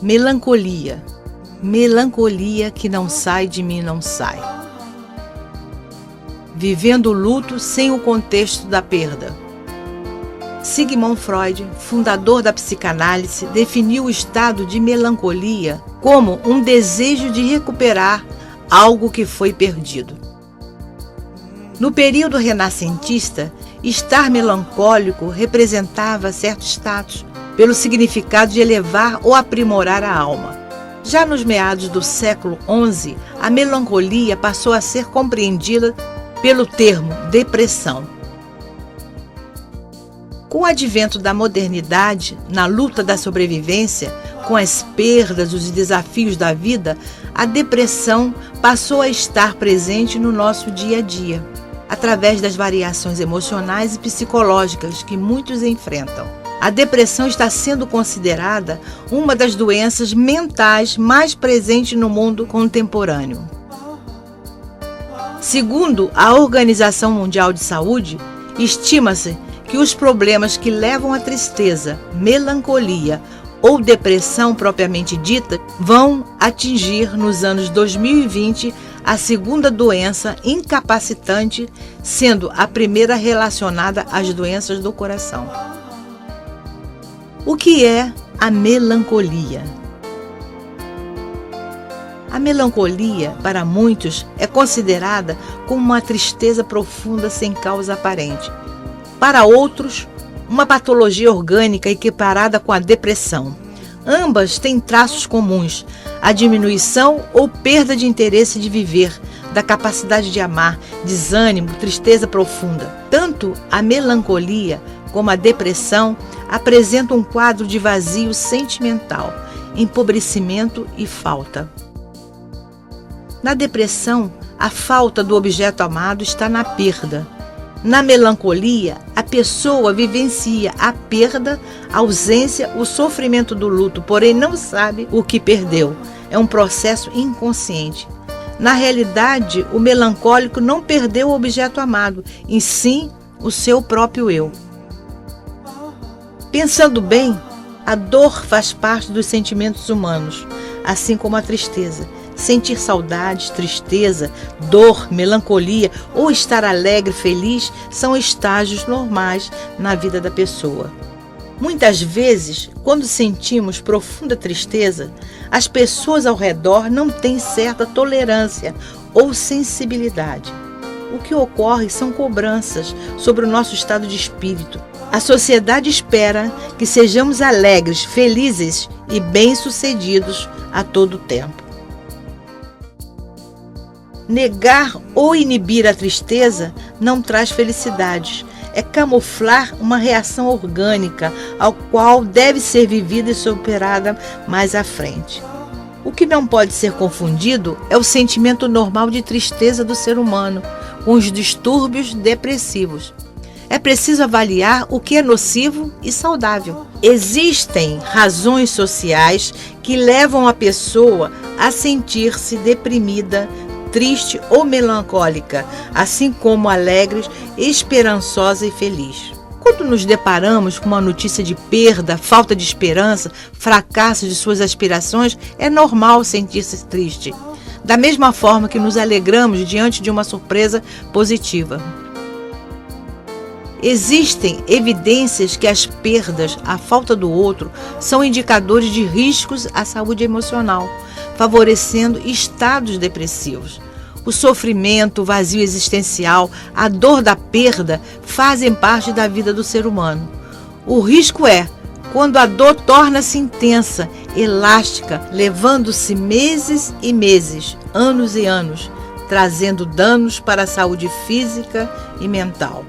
Melancolia. Melancolia que não sai de mim, não sai. Vivendo o luto sem o contexto da perda. Sigmund Freud, fundador da psicanálise, definiu o estado de melancolia como um desejo de recuperar algo que foi perdido. No período renascentista, estar melancólico representava certo status, pelo significado de elevar ou aprimorar a alma. Já nos meados do século XI, a melancolia passou a ser compreendida pelo termo depressão. Com o advento da modernidade, na luta da sobrevivência, com as perdas, os desafios da vida, a depressão passou a estar presente no nosso dia a dia, através das variações emocionais e psicológicas que muitos enfrentam. A depressão está sendo considerada uma das doenças mentais mais presentes no mundo contemporâneo. Segundo a Organização Mundial de Saúde, estima-se que os problemas que levam à tristeza, melancolia ou depressão propriamente dita vão atingir nos anos 2020 a segunda doença incapacitante, sendo a primeira relacionada às doenças do coração. O que é a melancolia? A melancolia, para muitos, é considerada como uma tristeza profunda sem causa aparente. Para outros, uma patologia orgânica equiparada com a depressão. Ambas têm traços comuns: a diminuição ou perda de interesse de viver, da capacidade de amar, desânimo, tristeza profunda. Tanto a melancolia como a depressão apresentam um quadro de vazio sentimental, empobrecimento e falta. Na depressão, a falta do objeto amado está na perda. Na melancolia, a pessoa vivencia a perda, a ausência, o sofrimento do luto, porém não sabe o que perdeu. É um processo inconsciente. Na realidade, o melancólico não perdeu o objeto amado, e sim o seu próprio eu. Pensando bem, a dor faz parte dos sentimentos humanos, assim como a tristeza. Sentir saudades, tristeza, dor, melancolia ou estar alegre, feliz são estágios normais na vida da pessoa. Muitas vezes, quando sentimos profunda tristeza, as pessoas ao redor não têm certa tolerância ou sensibilidade. O que ocorre são cobranças sobre o nosso estado de espírito. A sociedade espera que sejamos alegres, felizes e bem-sucedidos a todo tempo. Negar ou inibir a tristeza não traz felicidades. É camuflar uma reação orgânica, ao qual deve ser vivida e superada mais à frente. O que não pode ser confundido é o sentimento normal de tristeza do ser humano com os distúrbios depressivos. É preciso avaliar o que é nocivo e saudável. Existem razões sociais que levam a pessoa a sentir-se deprimida, triste ou melancólica, assim como alegre, esperançosa e feliz. Quando nos deparamos com uma notícia de perda, falta de esperança, fracasso de suas aspirações, é normal sentir-se triste, da mesma forma que nos alegramos diante de uma surpresa positiva. Existem evidências que as perdas, a falta do outro, são indicadores de riscos à saúde emocional, favorecendo estados depressivos. O sofrimento, o vazio existencial, a dor da perda fazem parte da vida do ser humano. O risco é quando a dor torna-se intensa, elástica, levando-se meses e meses, anos e anos, trazendo danos para a saúde física e mental.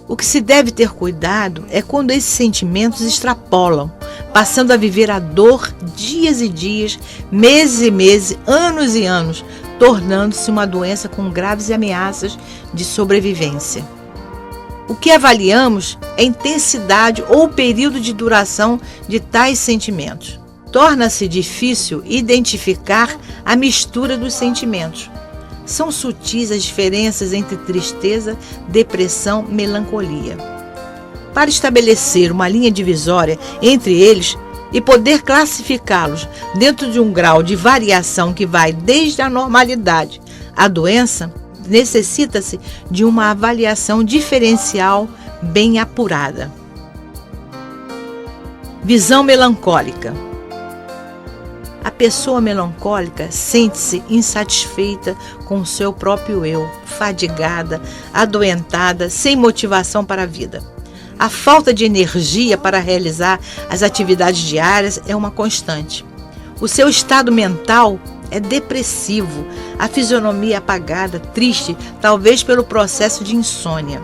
O que se deve ter cuidado é quando esses sentimentos extrapolam, passando a viver a dor dias e dias, meses e meses, anos e anos, tornando-se uma doença com graves ameaças de sobrevivência. O que avaliamos é a intensidade ou o período de duração de tais sentimentos. Torna-se difícil identificar a mistura dos sentimentos. São sutis as diferenças entre tristeza, depressão e melancolia. Para estabelecer uma linha divisória entre eles, e poder classificá-los dentro de um grau de variação que vai desde a normalidade à doença, necessita-se de uma avaliação diferencial bem apurada. Visão melancólica. A pessoa melancólica sente-se insatisfeita com o seu próprio eu, fadigada, adoentada, sem motivação para a vida. A falta de energia para realizar as atividades diárias é uma constante. O seu estado mental é depressivo, a fisionomia apagada, triste, talvez pelo processo de insônia.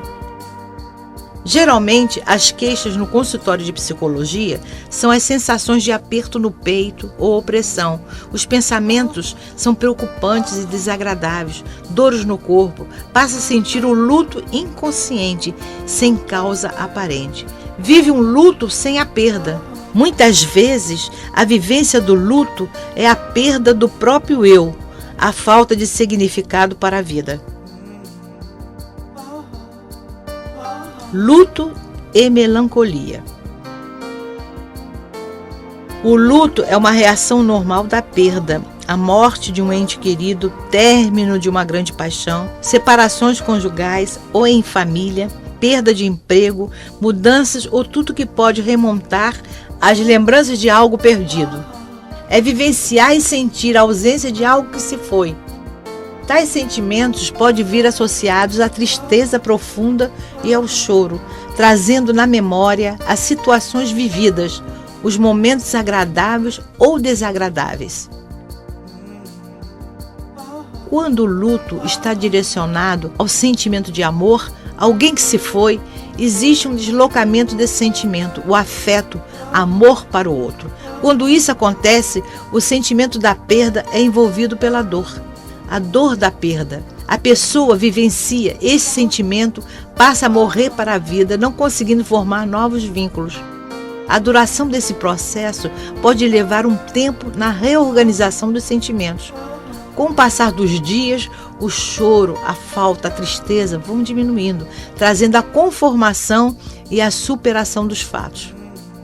Geralmente, as queixas no consultório de psicologia são as sensações de aperto no peito ou opressão. Os pensamentos são preocupantes e desagradáveis, dores no corpo, passa a sentir o luto inconsciente, sem causa aparente. Vive um luto sem a perda. Muitas vezes, a vivência do luto é a perda do próprio eu, a falta de significado para a vida. Luto e melancolia. O luto é uma reação normal da perda, a morte de um ente querido, término de uma grande paixão, separações conjugais ou em família, perda de emprego, mudanças ou tudo que pode remontar às lembranças de algo perdido. É vivenciar e sentir a ausência de algo que se foi. Tais sentimentos podem vir associados à tristeza profunda e ao choro, trazendo na memória as situações vividas, os momentos agradáveis ou desagradáveis. Quando o luto está direcionado ao sentimento de amor, alguém que se foi, existe um deslocamento desse sentimento, o afeto, amor para o outro. Quando isso acontece, o sentimento da perda é envolvido pela dor. A dor da perda. A pessoa vivencia esse sentimento, passa a morrer para a vida, não conseguindo formar novos vínculos. A duração desse processo pode levar um tempo na reorganização dos sentimentos. Com o passar dos dias, o choro, a falta, a tristeza vão diminuindo, trazendo a conformação e a superação dos fatos.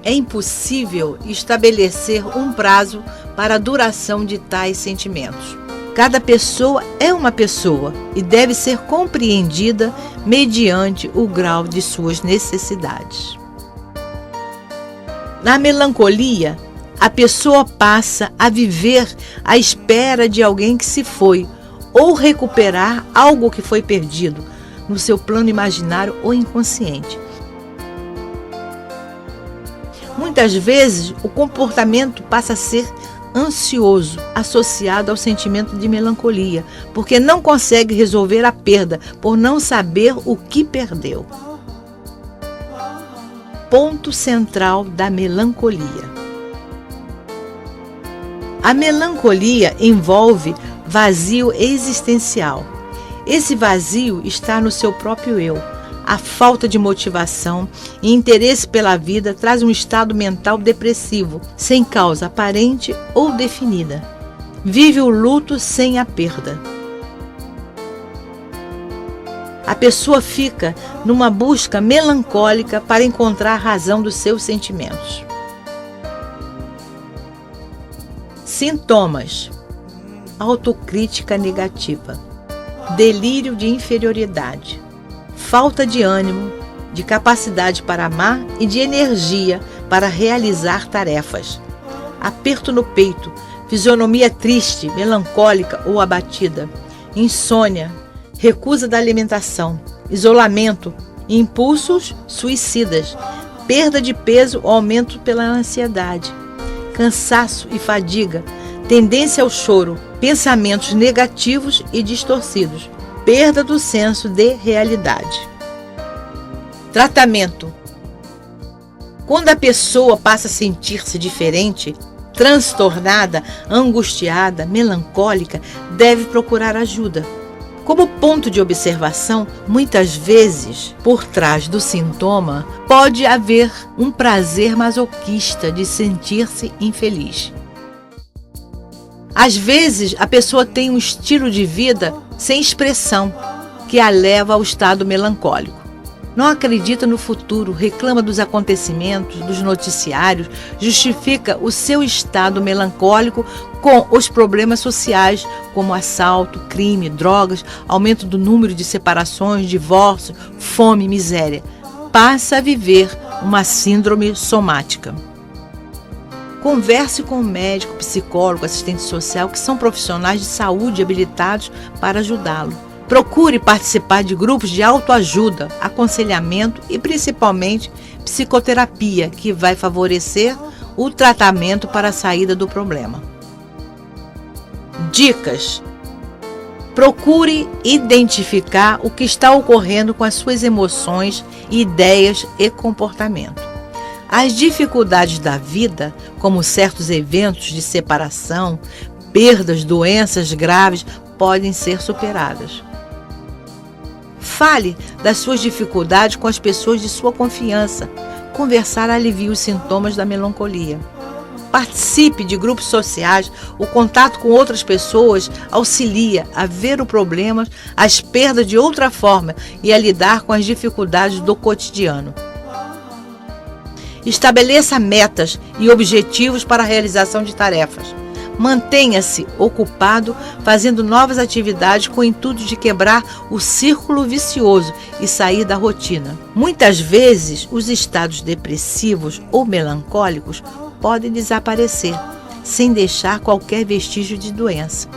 É impossível estabelecer um prazo para a duração de tais sentimentos. Cada pessoa é uma pessoa e deve ser compreendida mediante o grau de suas necessidades. Na melancolia, a pessoa passa a viver à espera de alguém que se foi ou recuperar algo que foi perdido no seu plano imaginário ou inconsciente. Muitas vezes, o comportamento passa a ser ansioso, associado ao sentimento de melancolia, porque não consegue resolver a perda, por não saber o que perdeu. Ponto central da melancolia. A melancolia envolve vazio existencial. Esse vazio está no seu próprio eu. A falta de motivação e interesse pela vida traz um estado mental depressivo, sem causa aparente ou definida. Vive o luto sem a perda. A pessoa fica numa busca melancólica para encontrar a razão dos seus sentimentos. Sintomas: autocrítica negativa, delírio de inferioridade, falta de ânimo, de capacidade para amar e de energia para realizar tarefas, aperto no peito, fisionomia triste, melancólica ou abatida, insônia, recusa da alimentação, isolamento, impulsos suicidas, perda de peso ou aumento pela ansiedade, cansaço e fadiga, tendência ao choro, pensamentos negativos e distorcidos, perda do senso de realidade. Tratamento: quando a pessoa passa a sentir-se diferente, transtornada, angustiada, melancólica, deve procurar ajuda. Como ponto de observação, muitas vezes, por trás do sintoma, pode haver um prazer masoquista de sentir-se infeliz. Às vezes, a pessoa tem um estilo de vida sem expressão, que a leva ao estado melancólico. Não acredita no futuro, reclama dos acontecimentos, dos noticiários, justifica o seu estado melancólico com os problemas sociais, como assalto, crime, drogas, aumento do número de separações, divórcio, fome e miséria. Passa a viver uma síndrome somática. Converse com o médico, psicólogo, assistente social, que são profissionais de saúde habilitados para ajudá-lo. Procure participar de grupos de autoajuda, aconselhamento e principalmente psicoterapia, que vai favorecer o tratamento para a saída do problema. Dicas: procure identificar o que está ocorrendo com as suas emoções, ideias e comportamento. As dificuldades da vida, como certos eventos de separação, perdas, doenças graves, podem ser superadas. Fale das suas dificuldades com as pessoas de sua confiança. Conversar alivia os sintomas da melancolia. Participe de grupos sociais. O contato com outras pessoas auxilia a ver o problema, as perdas de outra forma e a lidar com as dificuldades do cotidiano. Estabeleça metas e objetivos para a realização de tarefas. Mantenha-se ocupado fazendo novas atividades com o intuito de quebrar o círculo vicioso e sair da rotina. Muitas vezes, os estados depressivos ou melancólicos podem desaparecer, sem deixar qualquer vestígio de doença.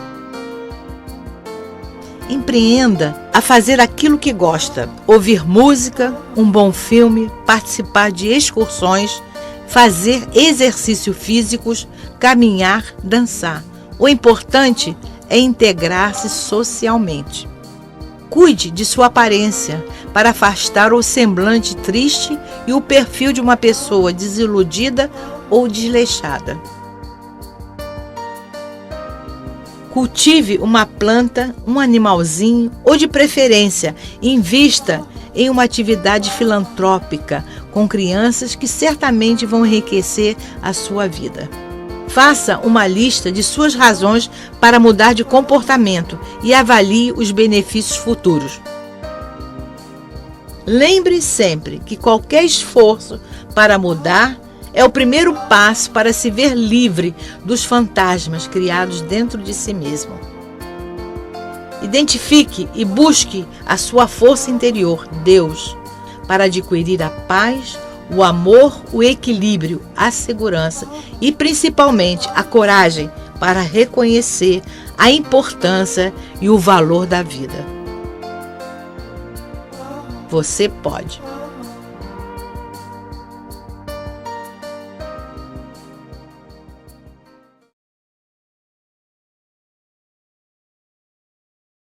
Empreenda a fazer aquilo que gosta: ouvir música, um bom filme, participar de excursões, fazer exercícios físicos, caminhar, dançar. O importante é integrar-se socialmente. Cuide de sua aparência para afastar o semblante triste e o perfil de uma pessoa desiludida ou desleixada. Cultive uma planta, um animalzinho ou, de preferência, invista em uma atividade filantrópica com crianças que certamente vão enriquecer a sua vida. Faça uma lista de suas razões para mudar de comportamento e avalie os benefícios futuros. Lembre sempre que qualquer esforço para mudar é o primeiro passo para se ver livre dos fantasmas criados dentro de si mesmo. Identifique e busque a sua força interior, Deus, para adquirir a paz, o amor, o equilíbrio, a segurança e principalmente a coragem para reconhecer a importância e o valor da vida. Você pode.